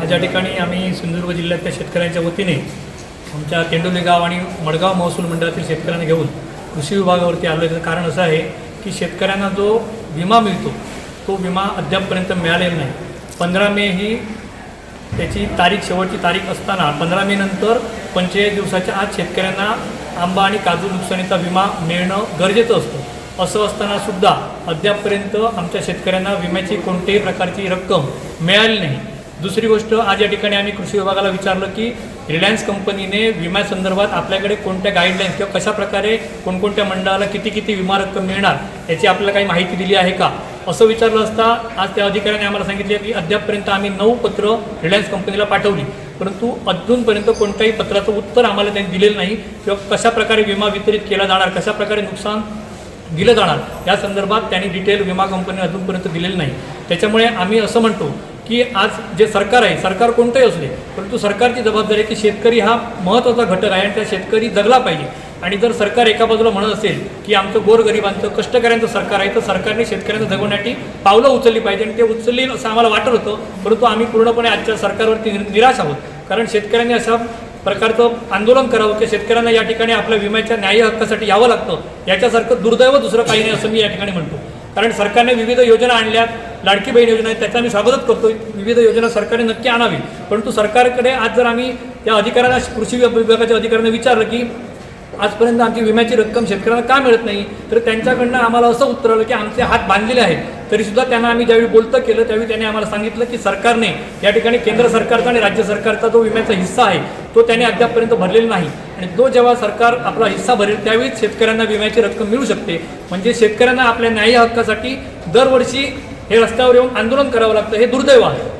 आज या ठिकाणी आम्ही सिंधुदुर्ग जिल्ह्यातल्या शेतकऱ्यांच्या वतीने आमच्या तेंडोली गाव आणि मडगाव महसूल मंडळातील शेतकऱ्यांना घेऊन कृषी विभागावरती आलो. याचं कारण असं आहे की शेतकऱ्यांना जो विमा मिळतो तो विमा अद्यापपर्यंत मिळालेला नाही. 15 मे ही त्याची तारीख, शेवटची तारीख असताना 15 मे नंतर 45 दिवसाच्या आत शेतकऱ्यांना आंबा आणि काजू नुकसानीचा विमा मिळणं गरजेचं असतं. असं असताना सुद्धा अद्यापपर्यंत आमच्या शेतकऱ्यांना विम्याची कोणत्याही प्रकारची रक्कम मिळाली नाही. दुसरी गोष्ट, आज या ठिकाणी आम्ही कृषी विभागाला विचारलं की रिलायन्स कंपनीने विम्यासंदर्भात आपल्याकडे कोणत्या गाईडलाईन्स किंवा कशाप्रकारे कोणकोणत्या मंडळाला किती विमा रक्कम मिळणार याची आपल्याला काही माहिती दिली आहे का, असं विचारलं असता आज त्या अधिकाऱ्याने आम्हाला सांगितले की अद्यापपर्यंत आम्ही 9 पत्र रिलायन्स कंपनीला पाठवली, परंतु अजूनपर्यंत कोणत्याही पत्राचं उत्तर आम्हाला त्यांनी दिलेलं नाही किंवा कशाप्रकारे विमा वितरित केला जाणार, कशाप्रकारे नुकसान दिलं जाणार या संदर्भात त्यांनी डिटेल विमा कंपनी अजूनपर्यंत दिलेलं नाही. त्याच्यामुळे आम्ही असं म्हणतो की आज जे सरकार आहे, सरकार कोणतंही असले, परंतु सरकारची जबाबदारी आहे की शेतकरी हा महत्त्वाचा घटक आहे आणि त्या शेतकरी जगला पाहिजे. आणि जर सरकार एका बाजूला म्हणत असेल की आमचं गोरगरिबांचं कष्टकऱ्यांचं सरकार आहे, तर सरकारने शेतकऱ्यांना जगवण्यासाठी पावलं उचलली पाहिजे आणि ते उचलली असं आम्हाला वाटत होतं. परंतु आम्ही पूर्णपणे आजच्या सरकारवरती निराश आहोत, कारण शेतकऱ्यांनी अशा प्रकारचं आंदोलन करावं की शेतकऱ्यांना या ठिकाणी आपल्या विम्याच्या न्याय्य हक्कासाठी यावं लागतं, याच्यासारखं दुर्दैव दुसरं काही नाही असं मी या ठिकाणी म्हणतो. कारण सरकारने विविध योजना आणल्यात, लाडकी बहीण योजना आहे, त्याचा मी स्वागतच करतो. विविध योजना सरकारने नक्की आणावी, परंतु सरकारकडे आज जर आम्ही त्या अधिकाऱ्यांना, कृषी विभागाच्या अधिकाऱ्यांना विचारलं की आजपर्यंत आमची विम्याची रक्कम शेतकऱ्यांना का मिळत नाही, तर त्यांच्याकडनं आम्हाला असं उत्तर आलं की आमचे हात बांधलेले आहेत. तरीसुद्धा त्यांना आम्ही ज्यावेळी बोलतं केलं त्यावेळी त्यांनी आम्हाला सांगितलं की सरकारने या ठिकाणी केंद्र सरकारचा आणि राज्य सरकारचा जो विम्याचा हिस्सा आहे तो त्याने अद्यापपर्यंत भरलेला नाही, आणि तो जेव्हा सरकार आपला हिस्सा भरेल त्यावेळीच शेतकऱ्यांना विम्याची रक्कम मिळू शकते. म्हणजे शेतकऱ्यांना आपल्या न्याय्य हक्कासाठी दरवर्षी हे रस्त्यावर येऊन आंदोलन करावं लागतं, हे दुर्दैव आहे.